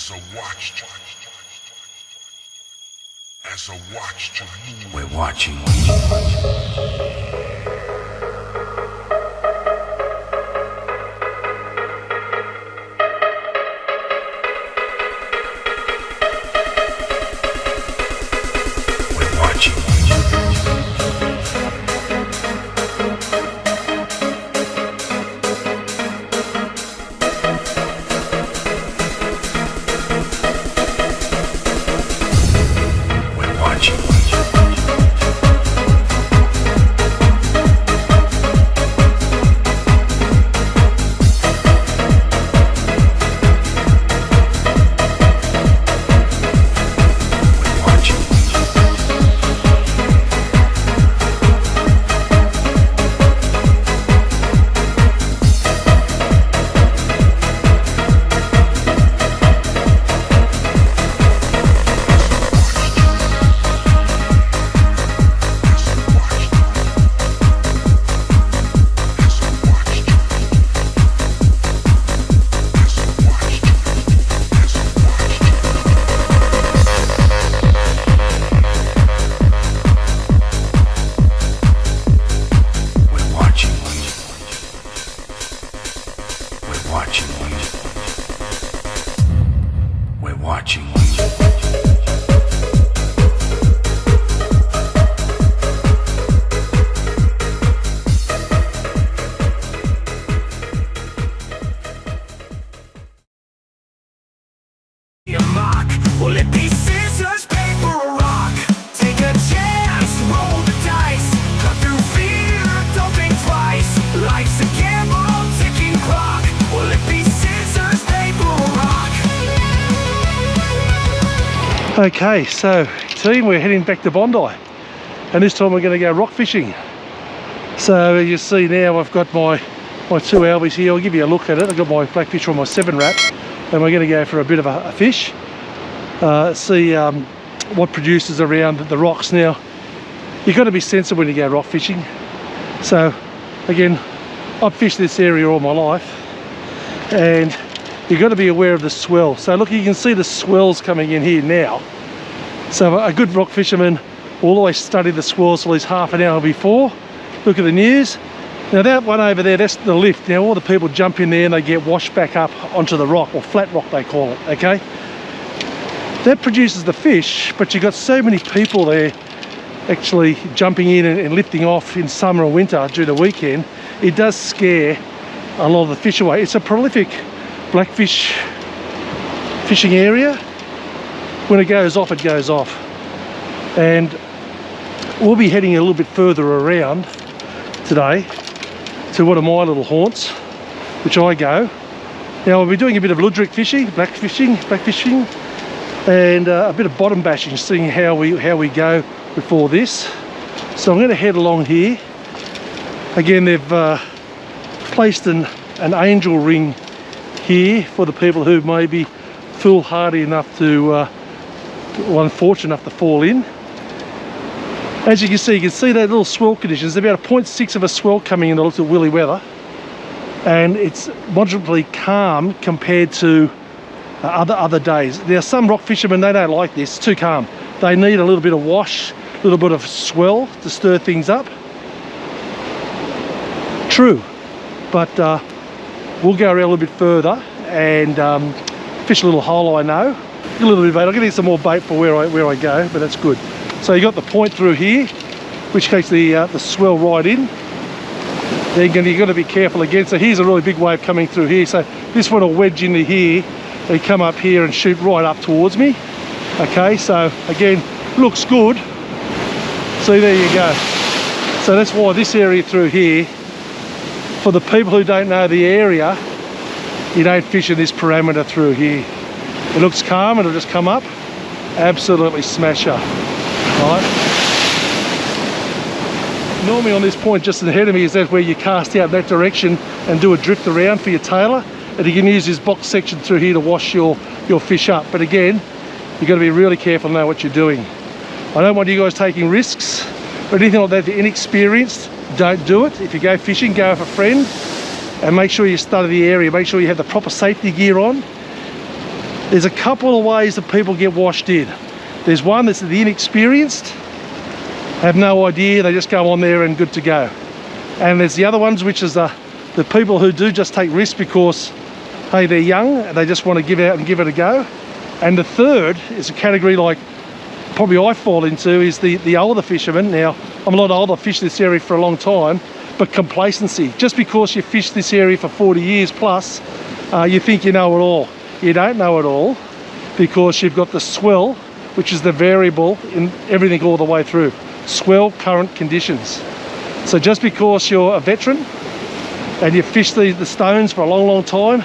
as I watched you. As I watched you move. We're watching. We're watching. We're watching. Your mark, will it be scissors, paper, or rock? Take a chance, roll the dice. Cut through fear, don't think twice. Life's a gamble, ticking clock. Will it be scissors, paper, or rock? Okay, so team, we're heading back to Bondi, and this time we're going to go rock fishing. So you see now I've got my two albies here. I'll give you a look at it. I've got my blackfish on my 7 wrap, and we're going to go for a bit of a fish. See what produces around the rocks. Now, you've got to be sensible when you go rock fishing. So again, I've fished this area all my life, and you've got to be aware of the swell. So look, you can see the swells coming in here now. So a good rock fisherman will always study the swells at least half an hour before. Look at the news. Now that one over there, that's the lift. Now all the people jump in there and they get washed back up onto the rock, or flat rock they call it, okay? That produces the fish, but you've got so many people there actually jumping in and lifting off in summer or winter during the weekend. It does scare a lot of the fish away. It's a prolific blackfish fishing area. When it goes off, it goes off. And we'll be heading a little bit further around today to one of my little haunts, which I go. Now we'll be doing a bit of luderick fishing, blackfishing, and a bit of bottom bashing, seeing how we go before this. So I'm going to head along here. Again, they've placed an angel ring here for the people who may be foolhardy enough to, unfortunate enough to fall in. As you can see that little swell conditions. There's about a 0.6 of a swell coming in that looks at willy weather, and it's moderately calm compared to other days. There are some rock fishermen, they don't like this, it's too calm. They need a little bit of wash, a little bit of swell to stir things up. True, but we'll go around a little bit further and fish a little hole I know. A little bit of bait. I'll get you some more bait for where I go, but that's good. So you got the point through here, which takes the swell right in. Then you've got to be careful again. So here's a really big wave coming through here. So this one will wedge into here. They come up here and shoot right up towards me. Okay, so again, looks good. See, there you go. So that's why this area through here, for the people who don't know the area, you don't fish in this parameter through here. It looks calm, it'll just come up, absolutely smash her. Right. Normally on this point just ahead of me is that where you cast out that direction and do a drift around for your tailor, and you can use this box section through here to wash your fish up. But again, you've got to be really careful and know what you're doing. I don't want you guys taking risks or anything like that. If you're inexperienced, don't do it. If you go fishing, go with a friend, and make sure you study the area. Make sure you have the proper safety gear on. There's a couple of ways that people get washed in. There's one that's the inexperienced, have no idea, they just go on there and good to go. And there's the other ones, which is the people who do just take risks because, hey, they're young and they just want to give out and give it a go. And the third is a category like probably I fall into, is the older fishermen. Now, I'm a lot older, I've fished this area for a long time, but complacency. Just because you fish this area for 40 years plus, you think you know it all. You don't know it all, because you've got the swell, which is the variable in everything all the way through. Swell, current, conditions. So just because you're a veteran and you've fished the stones for a long, long time,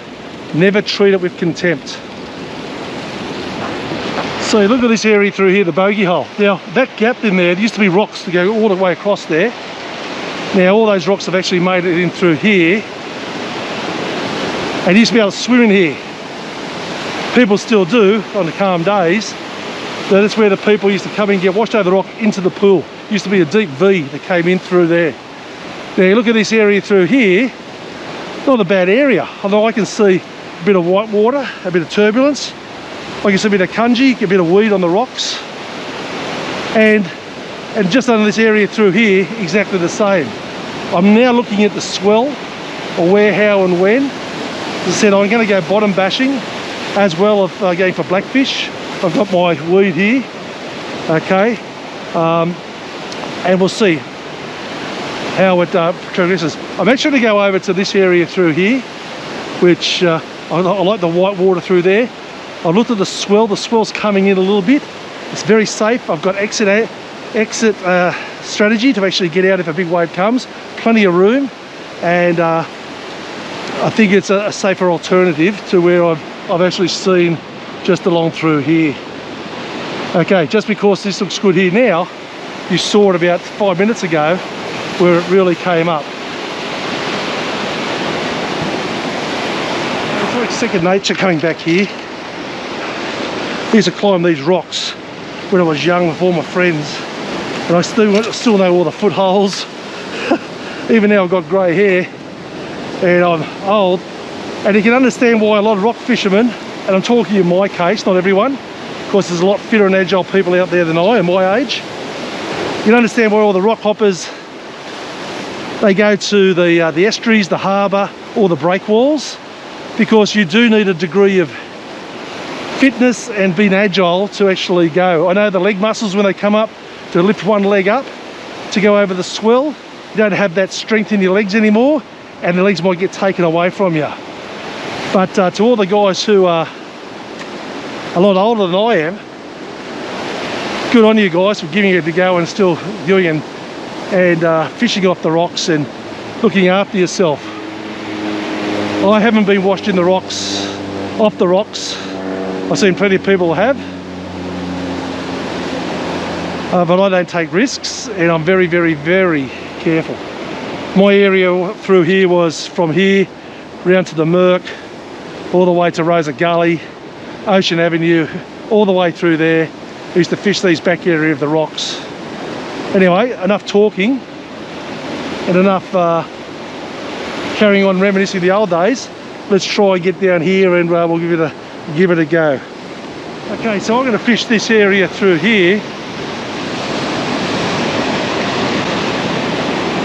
never treat it with contempt. So look at this area through here, the bogey hole. Now that gap in there used to be rocks to go all the way across there. Now all those rocks have actually made it in through here, and you used to be able to swim in here. People still do on the calm days. That's where the people used to come in and get washed over the rock into the pool. Used to be a deep V that came in through there. Now look at this area through here, not a bad area, although I can see a bit of white water, a bit of turbulence. I can see a bit of kunji, a bit of weed on the rocks. And just under this area through here, exactly the same. I'm now looking at the swell, or where, how and when. As I said, I'm going to go bottom bashing, as well as going for blackfish. I've got my weed here, okay, and we'll see how it progresses. I'm actually going to go over to this area through here, which I like the white water through there. I've looked at the swell's coming in a little bit. It's very safe. I've got exit strategy to actually get out if a big wave comes. Plenty of room, and I think it's a safer alternative to where I've actually seen just along through here. Okay, just because this looks good here now, you saw it about 5 minutes ago where it really came up. It's like second nature coming back here. I used to climb these rocks when I was young with all my friends, and I still know all the footholds. Even now I've got grey hair and I'm old, and you can understand why a lot of rock fishermen, and I'm talking in my case, not everyone, of course there's a lot fitter and agile people out there than I am my age. You can understand why all the rock hoppers, they go to the estuaries, the harbour, or the breakwalls, because you do need a degree of fitness and being agile to actually go. I know the leg muscles, when they come up to lift one leg up to go over the swell, you don't have that strength in your legs anymore, and the legs might get taken away from you. But to all the guys who are a lot older than I am, good on you guys for giving it a go and still doing and fishing off the rocks and looking after yourself. I haven't been washed in the rocks, off the rocks. I've seen plenty of people have, but I don't take risks, and I'm very, very, very careful. My area through here was from here round to the Merc, all the way to Rosa Gully, Ocean Avenue, all the way through there. I used to fish these back area of the rocks. Anyway, enough talking and enough carrying on reminiscing the old days. Let's try and get down here, and we'll give it a go. Okay, so I'm going to fish this area through here.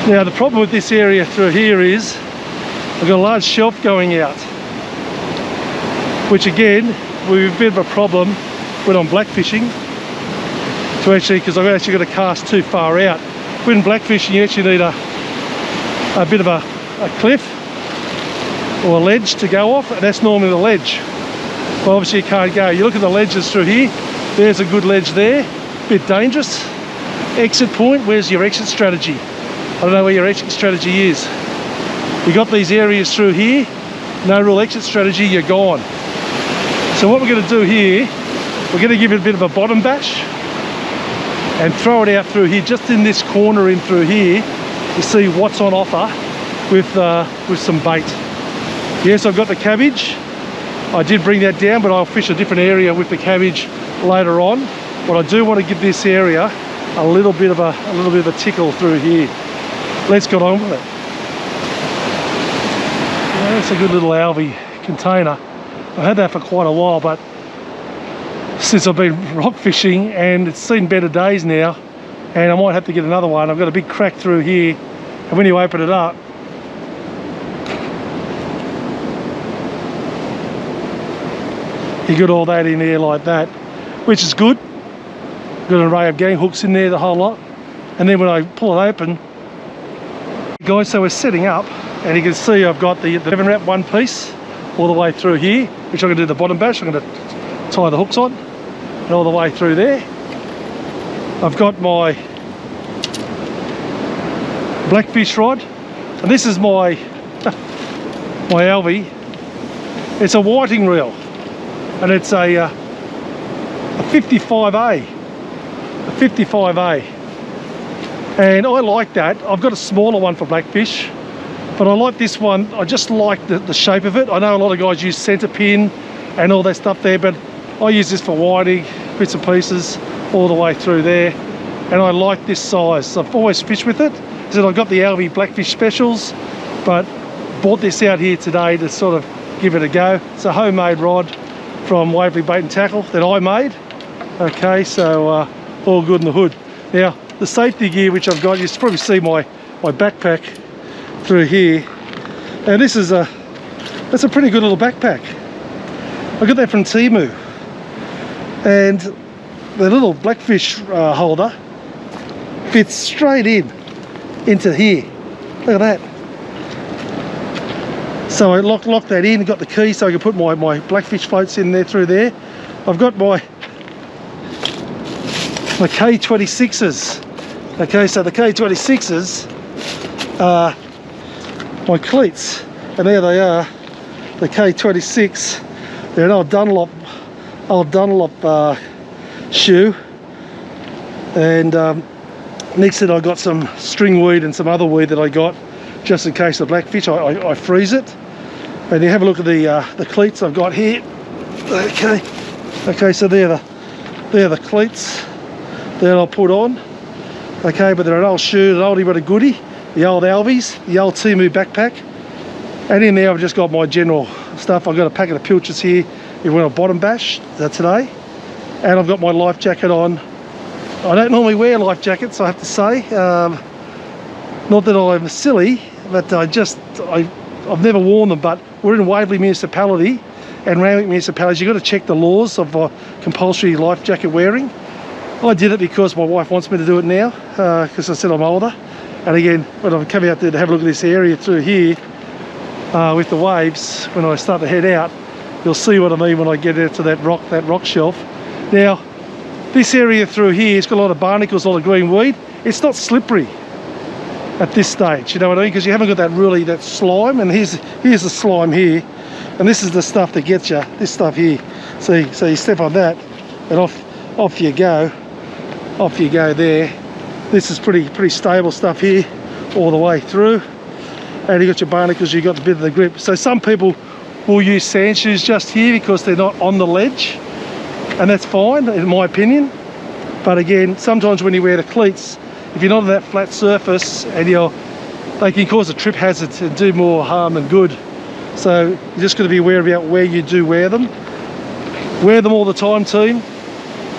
Now the problem with this area through here is I've got a large shelf going out, which again will be a bit of a problem when I'm blackfishing, because I've actually got to cast too far out. When blackfishing, you actually need a bit of a cliff or a ledge to go off, and that's normally the ledge. Well, obviously you can't go. You look at the ledges through here, there's a good ledge there, bit dangerous. Exit point, where's your exit strategy? I don't know where your exit strategy is. You got these areas through here, no real exit strategy, you're gone. So what we're going to do here, we're going to give it a bit of a bottom bash and throw it out through here, just in this corner in through here, to see what's on offer with some bait. Yes, I've got the cabbage. I did bring that down, but I'll fish a different area with the cabbage later on. But I do want to give this area a little bit of a tickle through here. Let's get on with it. Yeah, that's a good little algae container. I've had that for quite a while, but since I've been rock fishing, and it's seen better days now, and I might have to get another one. I've got a big crack through here, and when you open it up, you got all that in there like that, which is good. Got an array of gang hooks in there, the whole lot. And then when I pull it open, guys, so we're setting up, and you can see I've got the 7 wrap one piece all the way through here, which I'm going to do the bottom bash. I'm going to tie the hooks on, and all the way through there. I've got my blackfish rod, and this is my my LV. It's a whiting reel, and it's a 55A. A 55A, and I like that. I've got a smaller one for blackfish, but I like this one. I just like the shape of it. I know a lot of guys use centre pin and all that stuff there, but I use this for whiting, bits and pieces all the way through there, and I like this size. I've always fished with it. So I got the LV blackfish specials, but bought this out here today to sort of give it a go. It's a homemade rod from Waverley Bait and Tackle that I made. Okay, so all good in the hood. Now, the safety gear which I've got, you can probably see my backpack through here, and this is that's a pretty good little backpack. I got that from Temu, and the little blackfish holder fits straight into here. Look at that. So I locked that in and got the key so I can put my blackfish floats in there through there. I've got my K26s. Okay, so the K26s are my cleats, and there they are, the K26. They're an old Dunlop shoe, and next to it I got some string weed and some other weed that I got just in case the blackfish. I freeze it, and you have a look at the cleats I've got here. Okay, so they're the cleats that I'll put on. Okay, but they're an old shoe, an oldie but a goodie, the old Alvies, the old Temu backpack. And in there I've just got my general stuff. I've got a packet of pilchards here if we want a bottom bash today, and I've got my life jacket on. I don't normally wear life jackets, I have to say, not that I'm silly, but I've never worn them. But we're in Waverley municipality, and Randwick municipalities, you've got to check the laws of compulsory life jacket wearing. I did it because my wife wants me to do it now, because I said I'm older. And again, when I'm coming out there to have a look at this area through here with the waves, when I start to head out, you'll see what I mean when I get out to that rock shelf. Now, this area through here, it's got a lot of barnacles, a lot of green weed. It's not slippery at this stage, you know what I mean? Because you haven't got that slime, and here's the slime here, and this is the stuff that gets you, this stuff here. So you step on that, and off you go. Off you go there. This is pretty stable stuff here all the way through, and you got your barnacles, you got a bit of the grip. So some people will use sand shoes just here because they're not on the ledge, and that's fine in my opinion. But again, sometimes when you wear the cleats, if you're not on that flat surface, and they can cause a trip hazard and do more harm than good. So you just got to be aware about where you do wear them. Wear them all the time, team.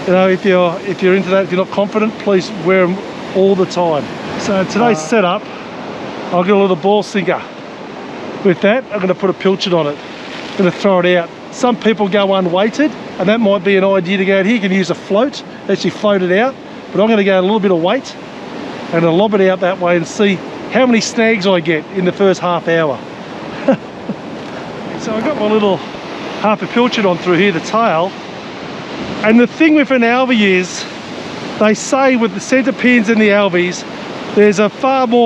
You know, if you're into that, if you're not confident, please wear them all the time. So today's setup, I've got a little ball sinker. With that, I'm going to put a pilchard on it. I'm going to throw it out. Some people go unweighted, and that might be an idea to go out here. You can use a float, actually float it out. But I'm going to go a little bit of weight, and I'll lob it out that way and see how many snags I get in the first half hour. So I've got my little half a pilchard on through here, the tail. And the thing with an Alvy is, they say with the centre pins and the Alvies, there's a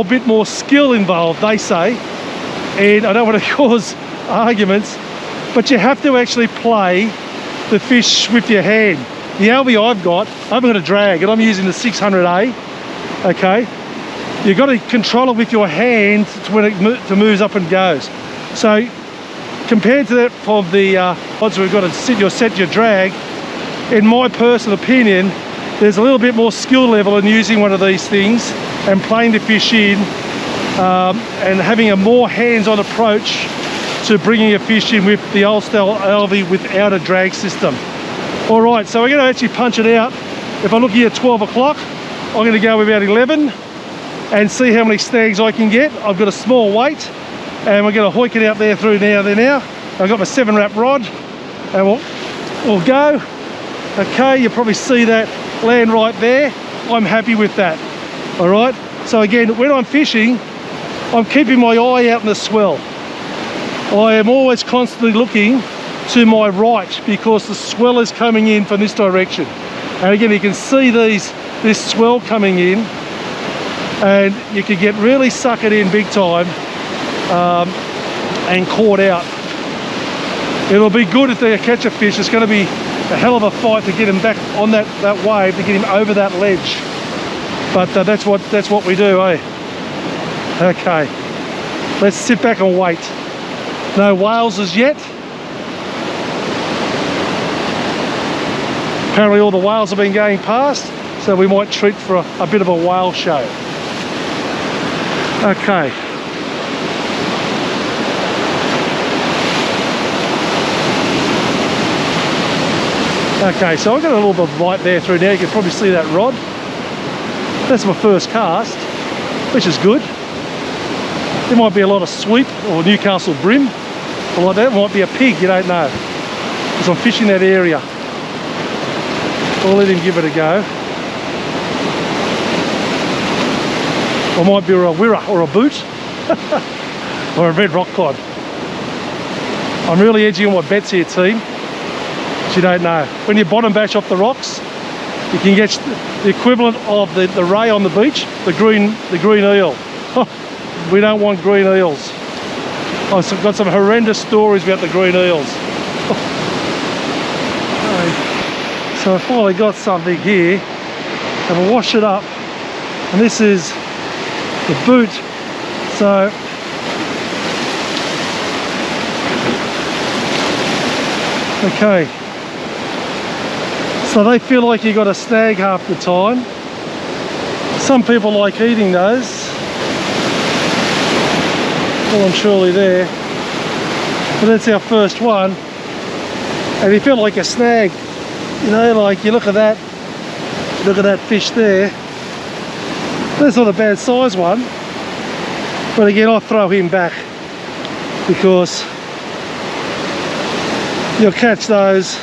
bit more skill involved, they say. And I don't want to cause arguments, but you have to actually play the fish with your hand. The Alvy I've got, I haven't got a drag, and I'm using the 600A, okay? You've got to control it with your hand when it moves up and goes. So compared to that of the odds we've got to set your drag, in my personal opinion, there's a little bit more skill level in using one of these things and playing the fish in, and having a more hands-on approach to bringing a fish in with the old style Alvy without a drag system. All right, so we're going to actually punch it out. If I look here at 12 o'clock, I'm going to go about 11 and see how many snags I can get. I've got a small weight and we're going to hoik it out there through now. I've got my 7-wrap rod and we'll go. Okay, you probably see that land right there. I'm happy with that. All right, so again, when I'm fishing, I'm keeping my eye out in the swell. I am always constantly looking to my right because the swell is coming in from this direction. And again, you can see this swell coming in, and you can get really suckered in big time and caught out. It'll be good if they catch a fish. It's going to be a hell of a fight to get him back on that wave, to get him over that ledge. But that's what we do, eh? Okay, let's sit back and wait. No whales as yet. Apparently all the whales have been going past, so we might treat for a bit of a whale show. Okay. Okay, so I've got a little bit of light there through now. You can probably see that rod. That's my first cast, which is good. There might be a lot of sweep or Newcastle brim, or like that. It might be a pig, you don't know. Because I'm fishing that area. I'll let him give it a go. Or might be a wirra or a boot. Or a red rock cod. I'm really edging on my bets here, team. But you don't know. When you bottom bash off the rocks, you can get the equivalent of the ray on the beach, the green eel. We don't want green eels. I've got some horrendous stories about the green eels. So I finally got something here, and we'll wash it up. And this is the boot. So okay. So they feel like you got a snag half the time. Some people like eating those. Well and surely there. But that's our first one. And he felt like a snag. You know, like you look at that fish there. That's not a bad size one. But again, I'll throw him back because you'll catch those,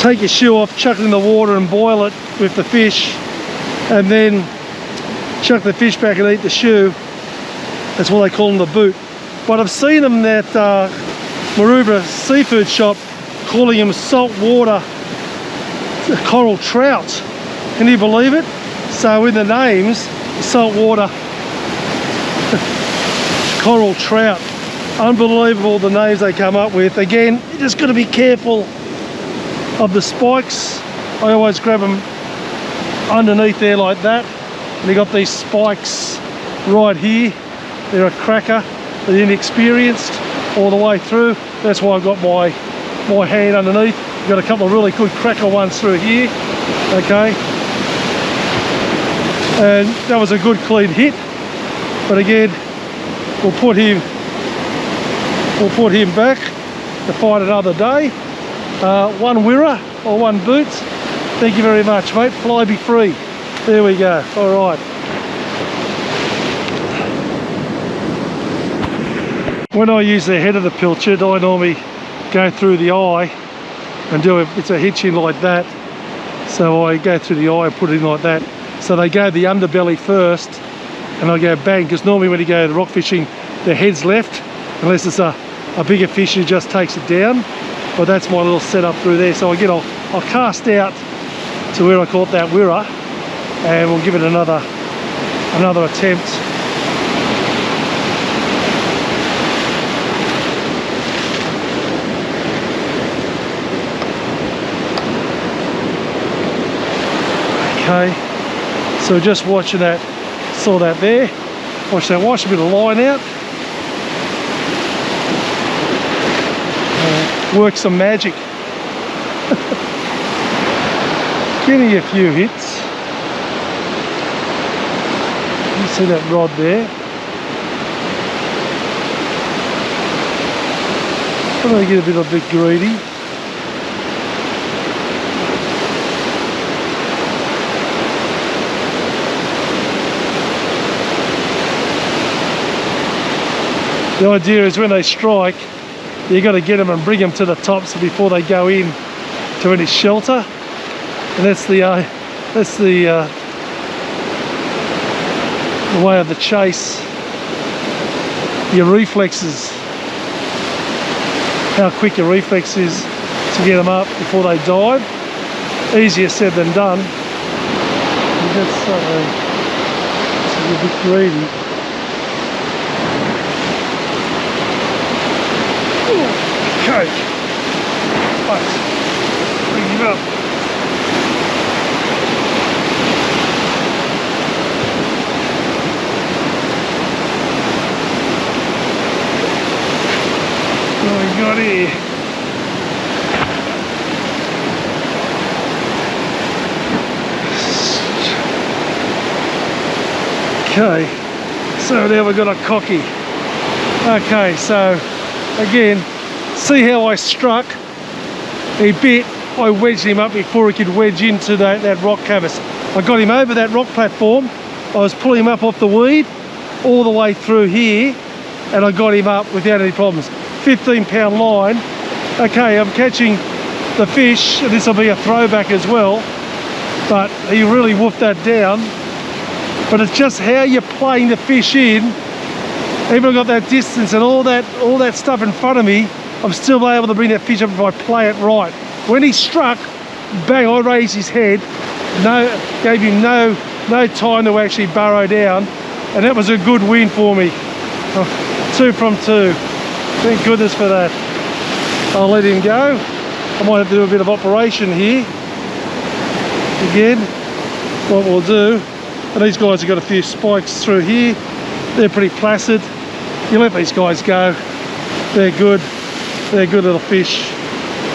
take your shoe off, chuck it in the water and boil it with the fish, and then chuck the fish back and eat the shoe. That's what they call them, the boot. But I've seen them at Maroubra seafood shop calling them saltwater coral trout. Can you believe it? So in the names, saltwater coral trout. Unbelievable the names they come up with. Again, you just got to be careful of the spikes. I always grab them underneath there like that. And they got these spikes right here. They're a cracker. They're inexperienced all the way through. That's why I've got my hand underneath. Got a couple of really good cracker ones through here. Okay. And that was a good clean hit. But again, we'll put him back to fight another day. One wirra or one boot. Thank you very much, mate. Fly be free. There we go. All right. When I use the head of the pilchard, I normally go through the eye and it's a hitch in like that. So I go through the eye and put it in like that. So they go the underbelly first, and I go bang, because normally when you go rock fishing, the head's left, unless it's a bigger fish who just takes it down. But that's my little setup through there. So again, I'll cast out to where I caught that wirra, and we'll give it another attempt. Okay, so just watching that, saw that there. Watch that wash, a bit of line out. Work some magic. Getting a few hits. You see that rod there? I'm going to get a bit greedy. The idea is when they strike, you got to get them and bring them to the tops before they go in to any shelter. And that's the way of the chase. Your reflexes, how quick your reflex is to get them up before they dive. Easier said than done. That's a bit greedy. Okay, right, bring him up. What we got here? Okay, so now we've got a cocky. Okay, so again, see how I struck? He bit, I wedged him up before he could wedge into that rock crevice. I got him over that rock platform, I was pulling him up off the weed, all the way through here, and I got him up without any problems. 15-pound line. Okay, I'm catching the fish, and this will be a throwback as well, but he really woofed that down. But it's just how you're playing the fish in. Even I got that distance and all that stuff in front of me, I'm still able to bring that fish up if I play it right. When he struck, bang, I raised his head, gave him no time to actually burrow down, and that was a good win for me. 2 from 2. Thank goodness for that. I'll let him go. I might have to do a bit of operation here. Again, what we'll do, and these guys have got a few spikes through here. They're pretty placid. You let these guys go. They're good. They're good little fish,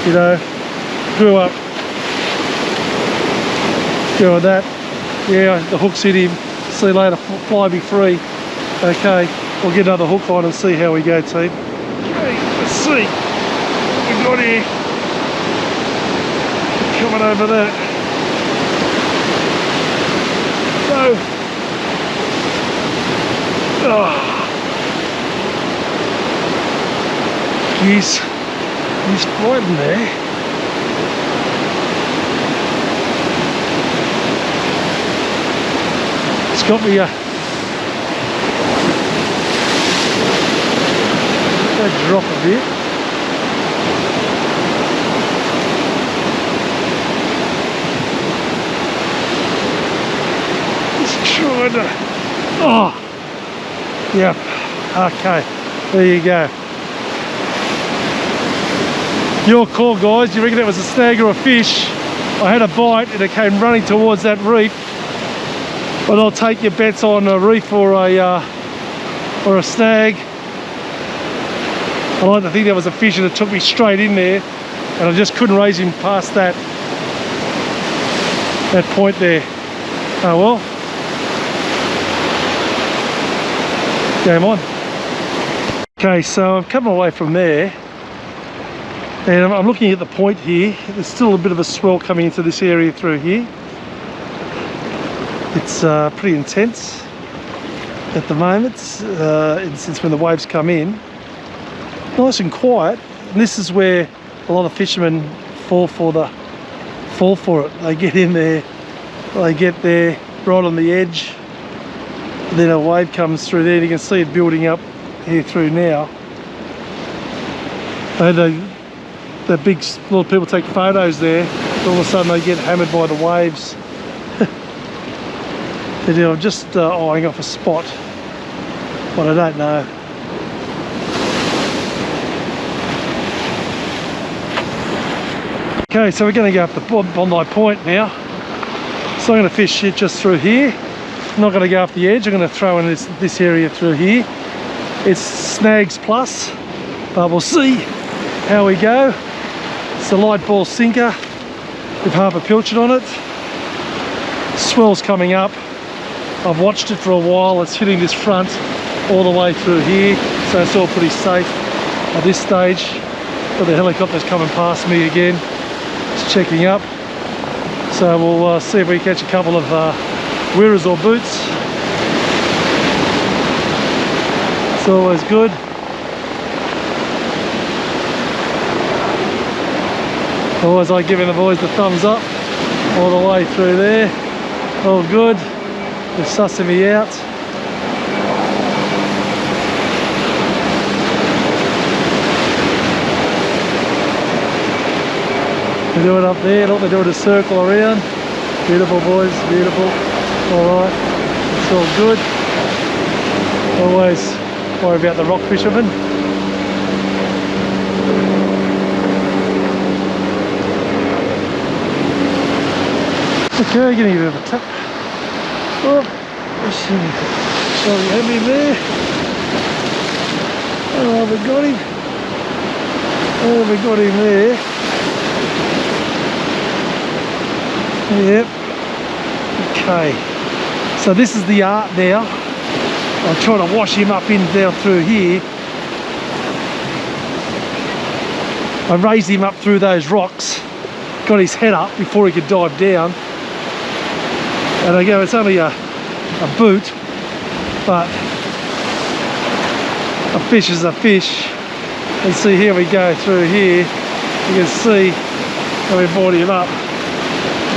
you know. Grew up. Go with that. Yeah, the hook's hit him. See you later, fly be free. Okay, we'll get another hook on and see how we go, team. Okay, let's see what we got here. Coming over that. So, he's fighting there. It's got me a drop a bit. Just trying to, oh, yep, okay, there you go. Your call, guys. You reckon it was a snag or a fish? I had a bite and it came running towards that reef. But I'll take your bets on a reef or a snag. I like to think there was a fish and it took me straight in there, and I just couldn't raise him past that point there. Oh well. Game on. Okay, so I've come away from there, and I'm looking at the point here. There's still a bit of a swell coming into this area through here. It's pretty intense at the moment, since when the waves come in. Nice and quiet, and this is where a lot of fishermen fall for it. They get in there, they get there right on the edge, and then a wave comes through there, and you can see it building up here through now. And the big little people take photos there, all of a sudden they get hammered by the waves. And I'm just eyeing off a spot, but I don't know. Okay, so we're going to go up the Bondi Point now. So I'm going to fish it just through here. I'm not going to go up the edge. I'm going to throw in this area through here. It's snags plus, but we'll see how we go. It's a light ball sinker with half a pilchard on it. Swell's coming up. I've watched it for a while. It's hitting this front all the way through here, so it's all pretty safe at this stage. But the helicopter's coming past me again. It's checking up. So we'll see if we catch a couple of wirras or boots. It's always good. Otherwise I'm giving the boys the thumbs up all the way through there. All good. They're sussing me out. They're doing up there, look, they're doing a circle around. Beautiful boys, beautiful. Alright, it's all good. Always worry about the rock fishermen. Okay, getting a bit of a tap. Oh, let's see. So we have him there. Oh, we got him. Oh, we got him there. Yep. Okay. So this is the art now. I'm trying to wash him up in down through here. I raised him up through those rocks. Got his head up before he could dive down. And I go, it's only a boot, but a fish is a fish. And see, here we go through here. You can see how we brought him up.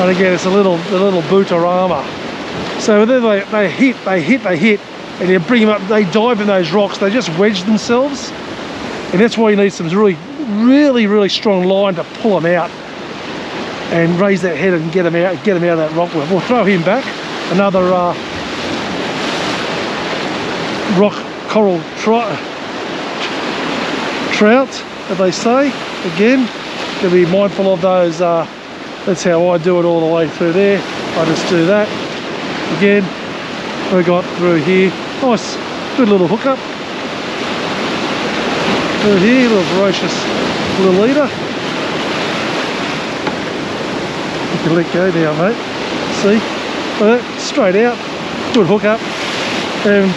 And again, it's a little bootorama. So then they hit, and you bring them up, they dive in those rocks, they just wedge themselves. And that's why you need some really strong line to pull them out and raise that head and get them out of that rock. We'll throw him back. Another rock coral trout, as they say. Again, gotta be mindful of those. That's how I do it all the way through there. I just do that. Again, we got through here. Nice, good little hookup. Through here, little voracious little leader. You can let go now, mate. See? Straight out. Good hookup. And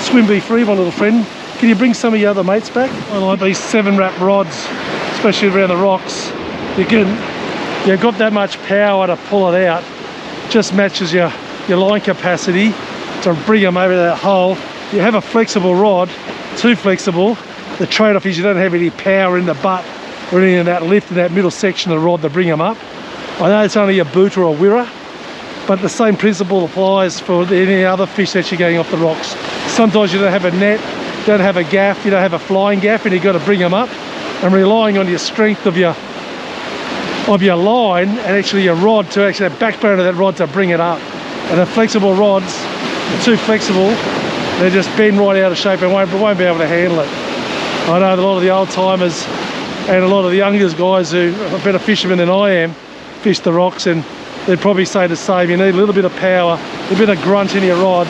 swim be free, my little friend. Can you bring some of your other mates back? I like these 7-wrap rods, especially around the rocks. You've got that much power to pull it out. Just matches your line capacity to bring them over that hole. You have a flexible rod, too flexible. The trade-off is you don't have any power in the butt or any of that lift in that middle section of the rod to bring them up. I know it's only a boot or a wirra, but the same principle applies for any other fish that you're getting off the rocks. Sometimes you don't have a net, you don't have a gaff, you don't have a flying gaff, and you've got to bring them up. And relying on your strength of your line and actually your rod to actually have backbone of that rod to bring it up. And the flexible rods are too flexible, they just bend right out of shape and won't be able to handle it. I know a lot of the old timers and a lot of the younger guys who are better fishermen than I am fish the rocks, and they'd probably say the same. You need a little bit of power, a bit of grunt in your rod,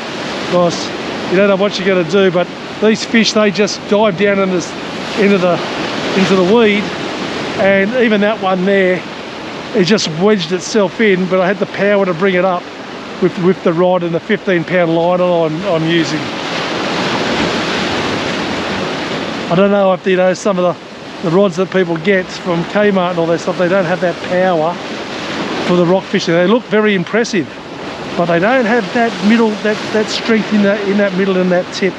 because you don't know what you're going to do. But these fish, they just dive down into the weed, and even that one there, it just wedged itself in, but I had the power to bring it up with the rod and the 15-pound line I'm using. I don't know if some of the rods that people get from Kmart and all that stuff, they don't have that power for the rock fishing. They look very impressive, but they don't have that middle, that strength in that middle and that tip.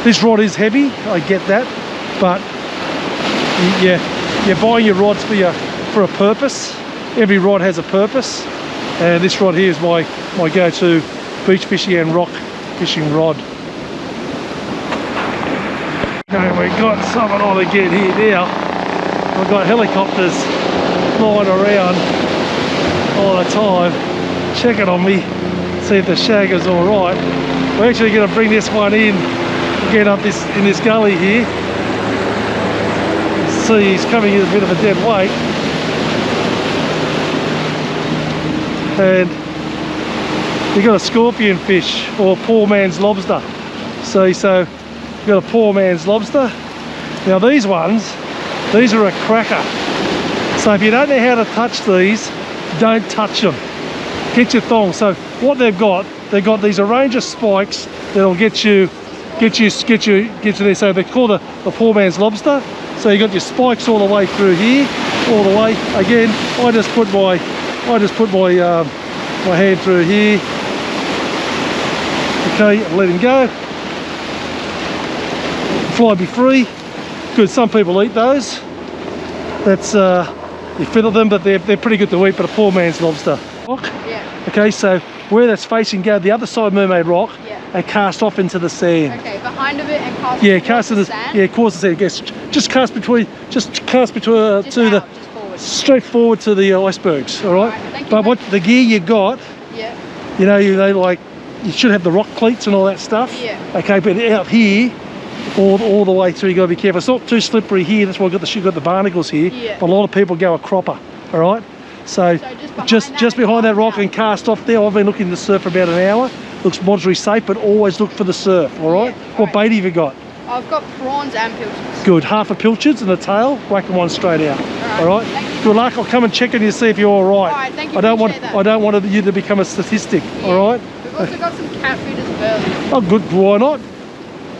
This rod is heavy, I get that, but you're buying your rods for a purpose. Every rod has a purpose, and this rod here is my go-to beach fishing and rock fishing rod. Okay, we've got something on again here now. We've got helicopters flying around all the time, checking on me, see if the shag is all right. We're actually going to bring this one in again up in this gully here. See, he's coming in a bit of a dead weight, and you've got a scorpion fish or poor man's lobster. So you've got a poor man's lobster. Now these are a cracker. So if you don't know how to touch these, don't touch them. Get your thong. So what they've got these range of spikes that'll get you there. So they're called the poor man's lobster. So you got your spikes all the way through here, all the way. Again, I just put my hand through here. Okay, let him go. Fly be free. Good. Some people eat those. That's You fiddle them, but they're pretty good to eat, but a poor man's lobster. Yeah. Okay, so where that's facing, go the other side of Mermaid Rock Yeah. and cast off into the sand. Okay, behind of it and cast. Yeah, towards cast the in the sand. yeah, course the sand. Yes, just cast between Just to out, the just forward. straight forward to the icebergs. All right. Alright, thank you, But what mate. the gear you got, Yeah. you know, like you should have the rock cleats and all that stuff. Yeah. Okay, but out here, all the way through, you got to be careful. It's not too slippery here. That's why you've got the barnacles here. Yeah. But a lot of people go a cropper. All right. So just behind that rock and cast off there. I've been looking to surf for about an hour. Looks moderately safe, but always look for the surf. All right. Yeah, What alright. bait have you got? I've got prawns and pilchards. Good. Half a pilchards and a tail. Whack them one straight out. All right. Thank you. Good luck. I'll come and check on you, see if you're all right. Alright, thank you, I don't want appreciate that. I don't want you to become a statistic. Yeah. All right. We've also got some cat food as well. Oh, good. Why not?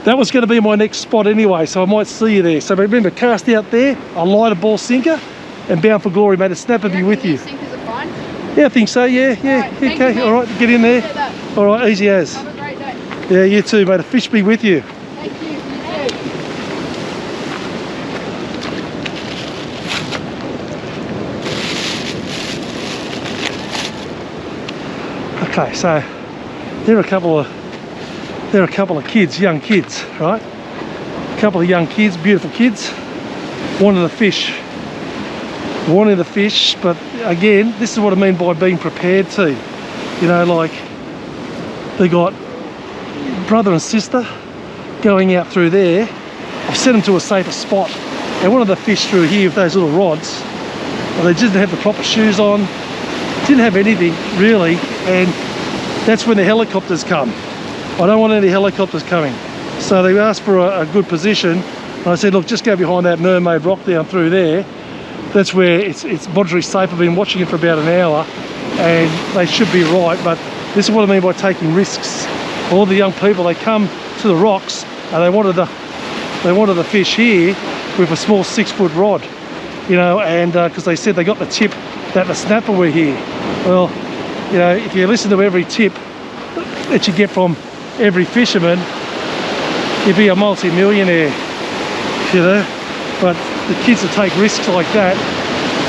That was going to be my next spot anyway, so I might see you there. So remember, cast out there, a lighter ball sinker, and bound for glory, mate. A snapper be with you. Sinkers are fine. Yeah, I think so. Yeah. Alright, thank you, Okay. mate. All right. Get in there. Appreciate that. All right. Easy as. Have a great day. Yeah. You too, mate. A fish be with you. Thank you. You too. Okay. So there are a couple of kids, young kids, right? A couple of young kids, beautiful kids, wanting the fish. But again, this is what I mean by being prepared to. You know, like they got brother and sister going out through there. I've sent them to a safer spot. And one of the fish through here with those little rods, well, they didn't have the proper shoes on, didn't have anything really, and that's when the helicopters come. I don't want any helicopters coming. So they asked for a good position. And I said, look, just go behind that Mermaid Rock down through there. That's where it's moderately safe. I've been watching it for about an hour and they should be right. But this is what I mean by taking risks. All the young people, they come to the rocks and they wanted the fish here with a small 6-foot rod, you know, and because they said they got the tip that the snapper were here. Well, you know, if you listen to every tip that you get from every fisherman, you'd be a multi-millionaire, you know. But the kids that take risks like that,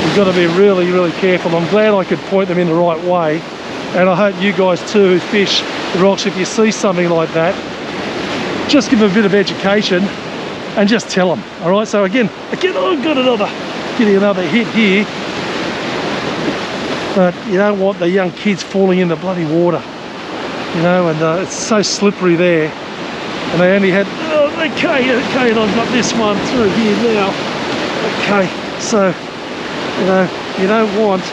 you've got to be really, really careful. I'm glad I could point them in the right way, and I hope you guys too who fish the rocks, if you see something like that, just give them a bit of education and just tell them. All right. So again, I've got getting another hit here, but you don't want the young kids falling in the bloody water, you know, and it's so slippery there. And they only had, okay, and I've got this one through here now. Okay, so, you know, you don't want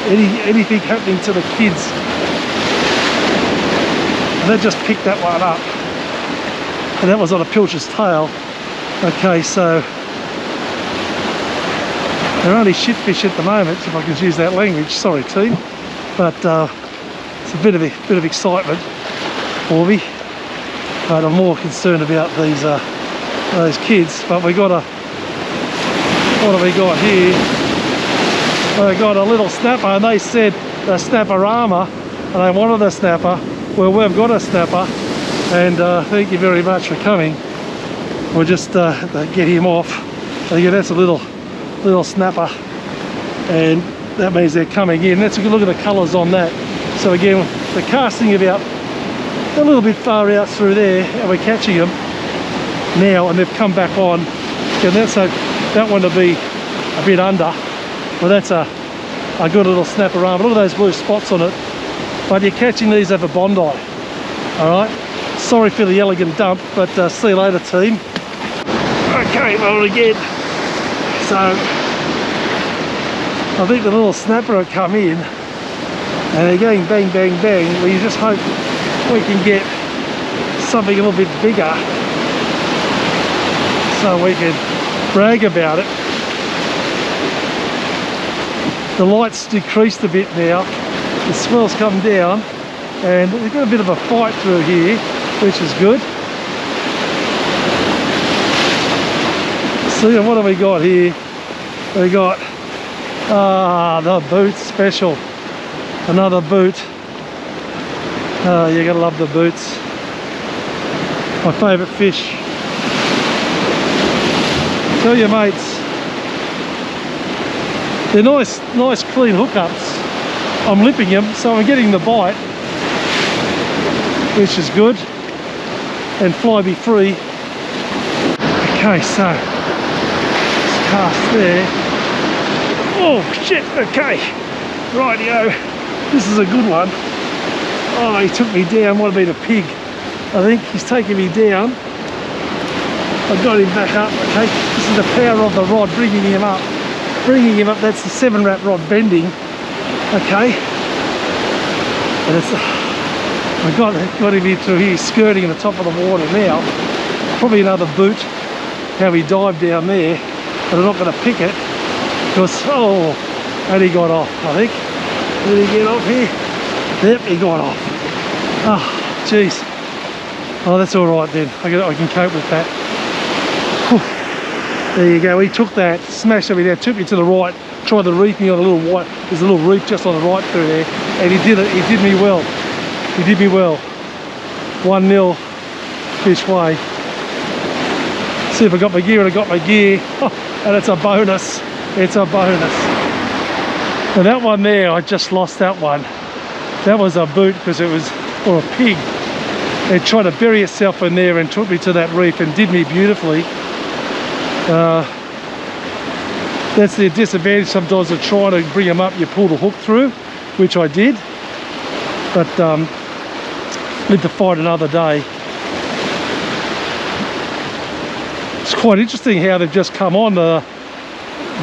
anything happening to the kids. And they just picked that one up. And that was on a pilchar's tail. Okay, so they're only shit fish at the moment, if I can use that language. Sorry, team. But it's a bit of excitement for me. But I'm more concerned about those kids. But we got what have we got here? We got a little snapper, and they said the snapper-arma, and they wanted a snapper. Well, we've got a snapper, and thank you very much for coming. We'll just get him off. And again, that's a little snapper, and that means they're coming in. Let's look at the colours on that. So again, the casting about a little bit far out through there, and we're catching them now, and they've come back on. And that's that one to be a bit under. Well, that's a good little snapper arm. Look at those blue spots on it. But you're catching these over Bondi. All right. Sorry for the elegant dump, but see you later, team. Okay, well again. So I think the little snapper will come in, and they're going bang, bang, bang. Well, you just hope we can get something a little bit bigger so we can brag about it. The light's decreased a bit now, the swell's come down, and we've got a bit of a fight through here, which is good. See, what have we got here? We got the boot special, another boot. Oh, you're gonna love the boots. My favourite fish. Tell your mates. They're nice clean hookups. I'm lipping them, so I'm getting the bite, which is good, and flyby free. Okay, so let's cast there. Oh shit, okay, rightio, this is a good one. Oh, he took me down. Might have been a pig, I think. He's taking me down. I got him back up. Okay, this is the power of the rod, bringing him up. That's the 7-wrap rod bending. Okay, and it's I got him into here, skirting the top of the water now. Probably another boot. How he dived down there, but I'm not going to pick it because and he got off. I think. Did he get off here? Yep, he got off. Oh, jeez. Oh, that's all right then. I can cope with that. Whew. There you go. He took that, smashed over there, took me to the right, tried to reef me on a little white. There's a little reef just on the right through there, and he did it. He did me well. He did me well. 1-0 fish way. See if I got my gear, and I got my gear. And it's a bonus. It's a bonus. And that one there, I just lost that one. That was a boot because it was, or a pig. It tried to bury itself in there and took me to that reef and did me beautifully. That's the disadvantage sometimes of trying to bring them up. You pull the hook through, which I did, but need to fight another day. It's quite interesting how they've just come on,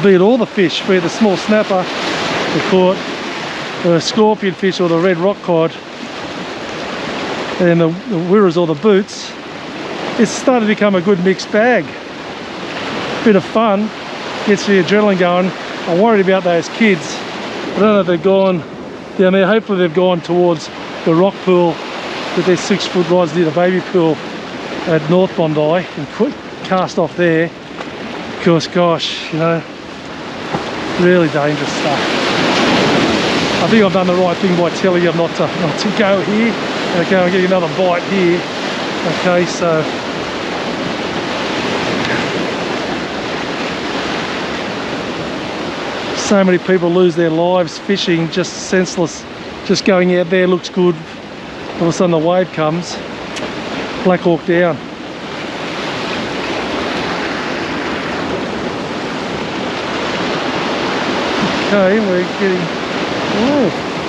be it all the fish, be it the small snapper, the caught, the scorpion fish or the red rock cod, and the wirras or the boots. It's started to become a good mixed bag. Bit of fun, gets the adrenaline going. I'm worried about those kids. I don't know if they've gone down there. Hopefully they've gone towards the rock pool with their 6-foot rods near the baby pool at North Bondi and cast off there. Because gosh, you know, really dangerous stuff. I think I've done the right thing by telling you not to go here. Okay, I'll get you another bite here. Okay, so many people lose their lives fishing, just senseless, just going out there, looks good, all of a sudden the wave comes, Black Hawk down. Okay, we're getting,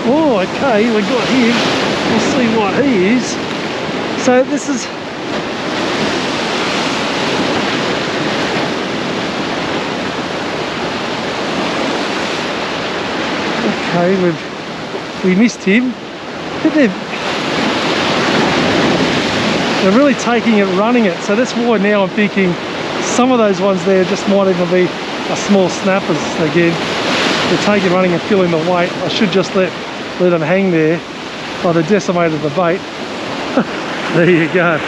okay, we got him. We'll see what he is. So this is, okay, we missed him. They're really taking it, running it. So that's why now I'm thinking some of those ones there just might even be a small snappers again. They're taking, running and feeling the weight. I should just let them hang there. Oh, they decimated the bait. There you go.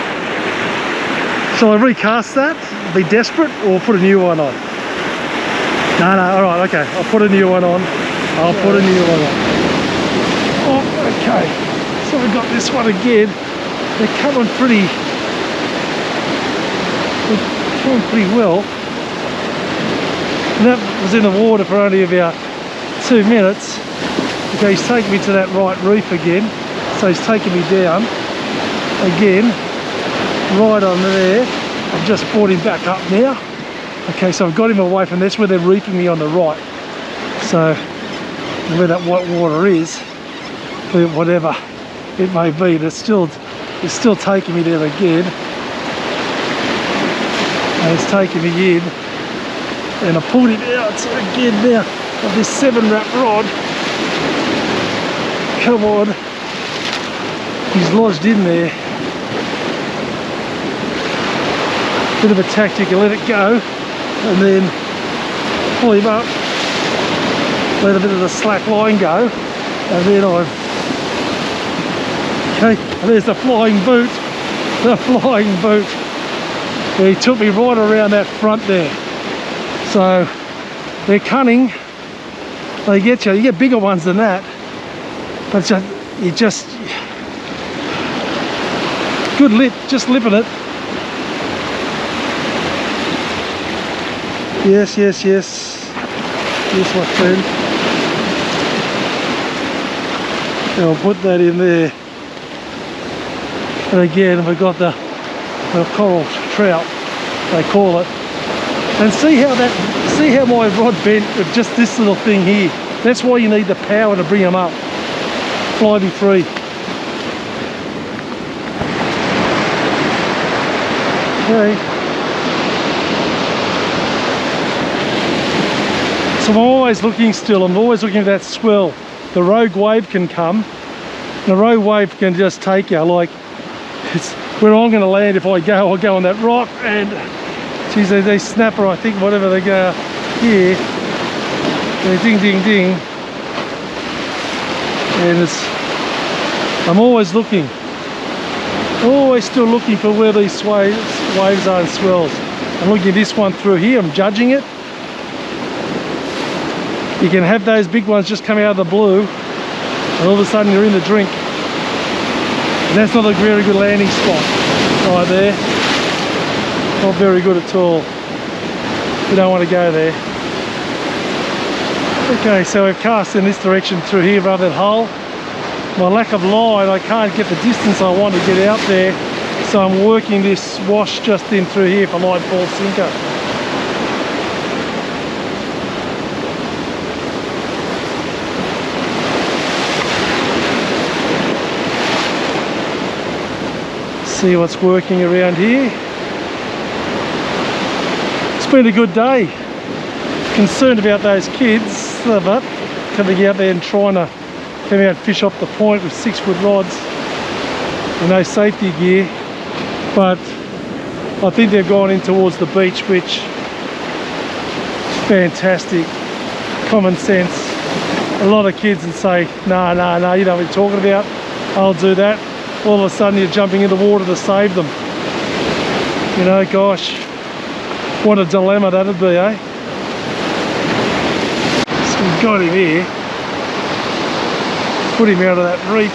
Shall I recast that? Be desperate or put a new one on? No, all right, okay. I'll put a new one on. Put a new one on. Oh, okay. So we got this one again. They're coming pretty well. And that was in the water for only about 2 minutes. Okay, he's taking me to that right reef again. So he's taking me down again, right on there. I've just brought him back up now. Okay, so I've got him away from this where they're reefing me on the right. So where that white water is, whatever it may be, it's still taking me there again. And it's taking me in. And I pulled him out again now of this 7-wrap rod. Come on. He's lodged in there. Bit of a tactic, I let it go and then pull him up, let a bit of the slack line go, and then okay, and there's the flying boot. The flying boot. Yeah, he took me right around that front there. So they're cunning. They get you. You get bigger ones than that, but you just good lip, just lipping it. Yes. Yes, my friend. And I'll put that in there. And again, we've got the coral trout, they call it. And see how my rod bent with just this little thing here. That's why you need the power to bring them up. Fly me free. Okay. So I'm always looking still, I'm always looking at that swell. The rogue wave can come, and the rogue wave can just take you, like, it's where I'm going to land if I go, I'll go on that rock, and geez, they snapper, I think, whatever they go here, and ding, ding, ding, and I'm always looking, always still looking for where these waves are and swells. I'm looking at this one through here, I'm judging it. You can have those big ones just come out of the blue, and all of a sudden you're in the drink. And that's not a very good landing spot right there. Not very good at all. You don't want to go there. Okay, so we've cast in this direction through here rather than hull. My lack of line, I can't get the distance I want to get out there, so I'm working this wash just in through here for light ball sinker. See what's working around here. It's been a good day. Concerned about those kids, but coming out there and trying to come out and fish off the point with 6-foot rods and no safety gear. But I think they've gone in towards the beach, which is fantastic. Common sense. A lot of kids would say, no, you know what you're talking about. I'll do that. All of a sudden you're jumping in the water to save them. You know, gosh, what a dilemma that'd be, eh? So we've got him here. Put him out of that reef.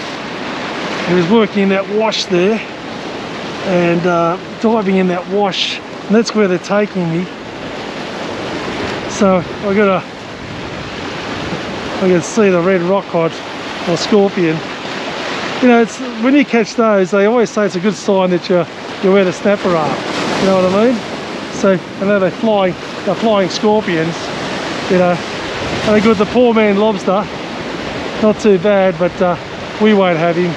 He was working in that wash there and diving in that wash, and that's where they're taking me. So I can see the red rockcod or scorpion. You know, it's when you catch those, they always say it's a good sign that you're where the snapper are. You know what I mean? So I know they're flying scorpions. You know, and they're good. The poor man lobster, not too bad, but we won't have him.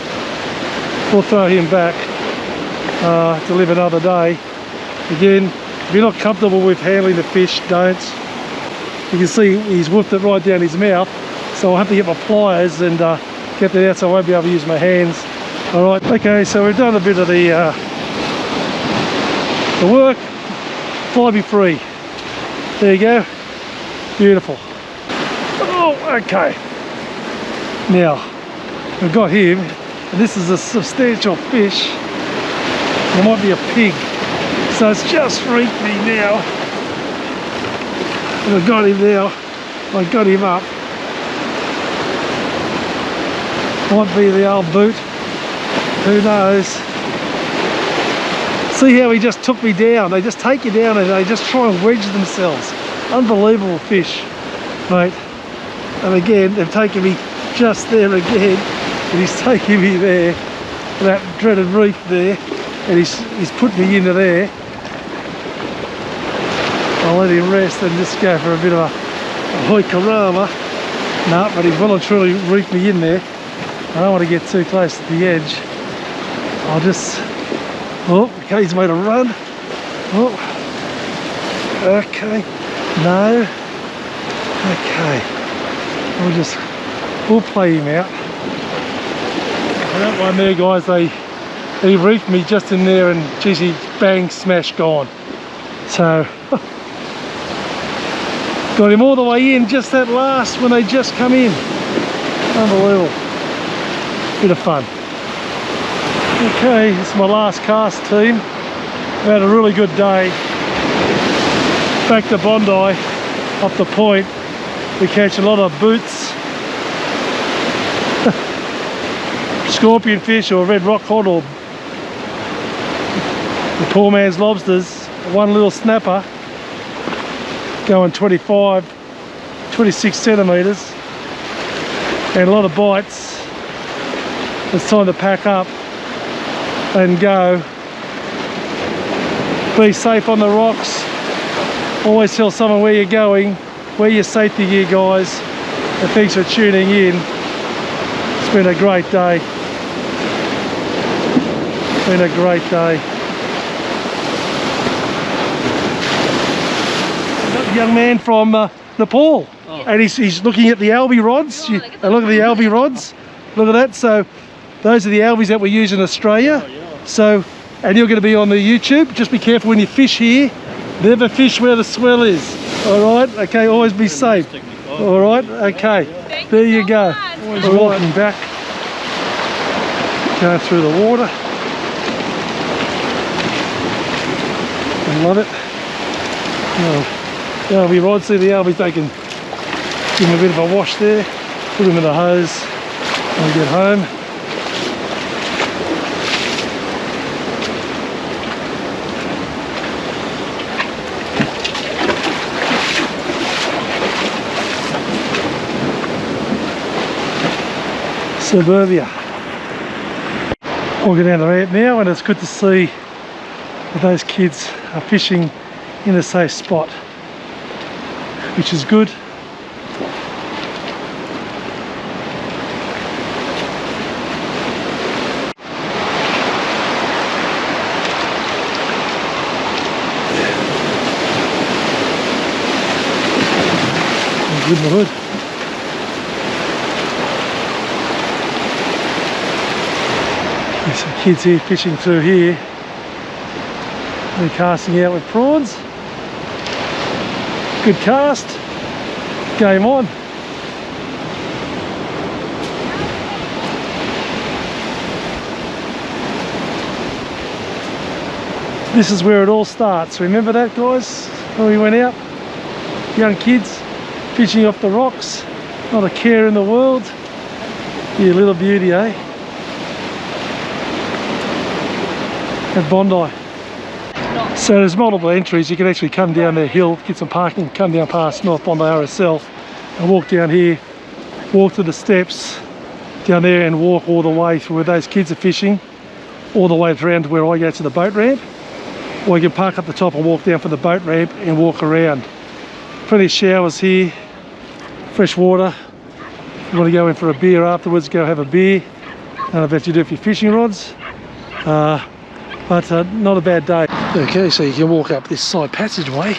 We'll throw him back to live another day. Again, if you're not comfortable with handling the fish, don't. You can see he's whooped it right down his mouth, so I'll have to get my pliers and get that out, so I won't be able to use my hands. All right, okay, so we've done a bit of the work. Fly me free. There you go. Beautiful. Oh, okay. Now, we've got him, and this is a substantial fish. There might be a pig, so it's just freaked me now. And I've got him now. I got him up. Might be the old boot. Who knows? See how he just took me down. They just take you down and they just try and wedge themselves. Unbelievable fish, mate. And again, they've taken me just there again. And he's taking me there, that dreaded reef there. And he's put me into there. I'll let him rest and just go for a bit of a hoikarama. No, but he's well and truly reefed me in there. I don't want to get too close to the edge. I'll just, oh, okay, he's made a run. Oh, okay, no, okay. We'll play him out. That one there, guys, he reefed me just in there and geez, he bang, smash, gone. So, got him all the way in, just that last when they just come in. Unbelievable. Bit of fun. Okay, this is my last cast, team. We had a really good day. Back to Bondi, off the point. We catch a lot of boots, scorpion fish or red rockcod or the poor man's lobsters. One little snapper going 25, 26 centimetres, and a lot of bites. It's time to pack up and go. Be safe on the rocks. Always tell someone where you're going. Wear your safety gear, guys. And thanks for tuning in. It's been a great day. It's been a great day. Young man from Nepal, and he's looking at the algae rods. Look at the algae rods. Look at that. So those are the algae that we use in Australia. So, and you're going to be on the YouTube. Just be careful when you fish here. Never fish where the swell is. All right. Okay. Always be safe. All right. Okay. There you go. Always walking back. Going through the water. I love it. Oh. The algae rods, see the algae, they can give them a bit of a wash there, put them in the hose when we get home. Suburbia. Walking down the ramp now, and it's good to see that those kids are fishing in a safe spot, which is good. Good in the hood. There's some kids here fishing through here. They're casting out with prawns. Good cast. Game on. This is where it all starts. Remember that, guys? When we went out? Young kids fishing off the rocks. Not a care in the world. You little beauty, eh? At Bondi. So there's multiple entries. You can actually come down the hill, get some parking, come down past North Bondi RSL and walk down here, walk to the steps down there and walk all the way through where those kids are fishing, all the way around to where I go to the boat ramp. Or you can park up the top and walk down for the boat ramp and walk around. Plenty of showers here, fresh water. If you want to go in for a beer afterwards, go have a beer. I bet you do for your fishing rods. But not a bad day. Okay, so you can walk up this side passageway,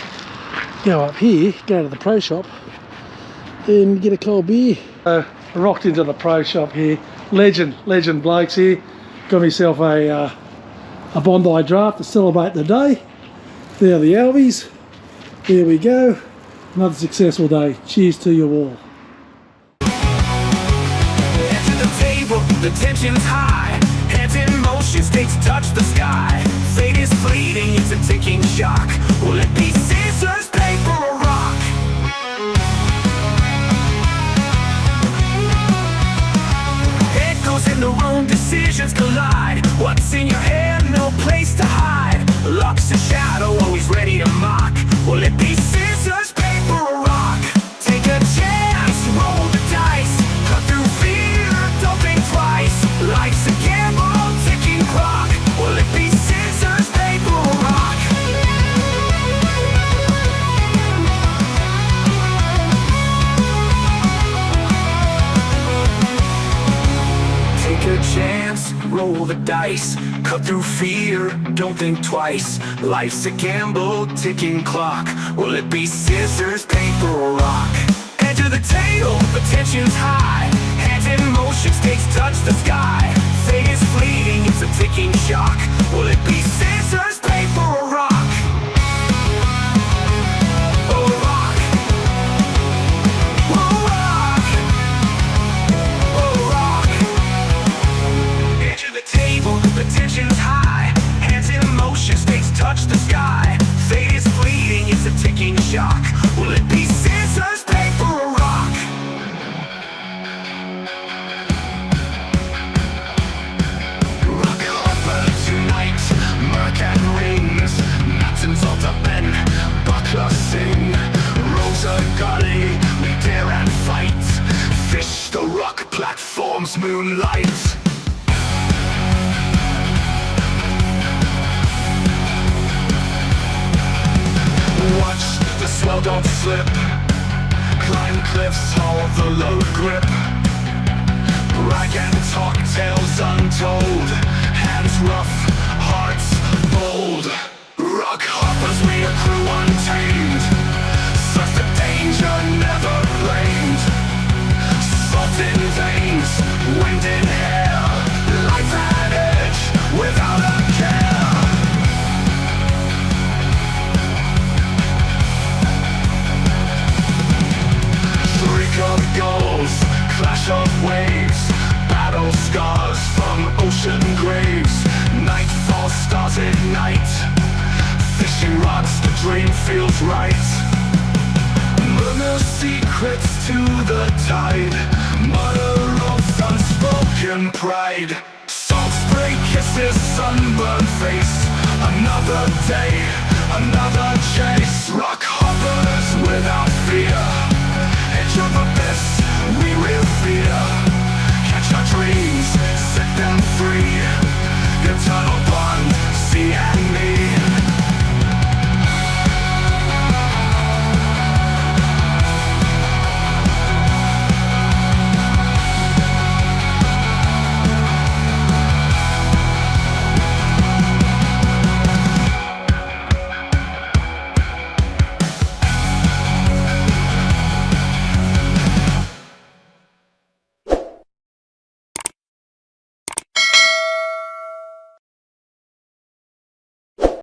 go up here, go to the pro shop and get a cold beer. I rocked into the pro shop here. Legend blokes here. Got myself a Bondi draft to celebrate the day. There are the albies. There we go. Another successful day. Cheers to you all. Head to the table, the tension's high. Hands in motion, stakes touch the sky. Fate is fleeting, it's a ticking shock. Will it be scissors, paper, or rock? Echoes in the room, decisions collide. What's in your hand, no place to hide. Luck's a shadow, always ready to mock. Will it be scissors, paper, or rock? Take a chance, roll the dice. Cut through fear, don't think twice. Life's a gamble, ticking clock. Will it be scissors, paper, or rock? Take a chance, roll the dice. Cut through fear, don't think twice. Life's a gamble, ticking clock. Will it be scissors, paper, or rock? Head to the table, the tension's high. Hands in motion, stakes touch the sky. Fate is fleeting, it's a ticking shock. Will it be scissors, paper, or rock? Oh, rock. Oh, rock. Oh, rock. Edge of the table, the tension's high. Hands in motion, stakes touch the sky. Fate is fleeting, it's a ticking shock. Will it be scissors, paper, or rock? Rock hopper tonight, moonlight. Watch the swell, don't slip. Climb cliffs, hold the load grip. Rag and talk tales untold. Hands rough, hearts bold. Rock hoppers, we a crew untamed. Surf the danger, never blamed. Salt in veins, wind in hair. Life at edge, without a care. Shriek of gulls, clash of waves. Battle scars from ocean graves. Nightfall, stars ignite. Fishing rods, the dream feels right. Murmur secrets to the tide. Mutter of unspoken pride. Salt spray kisses, sunburned face. Another day, another chase.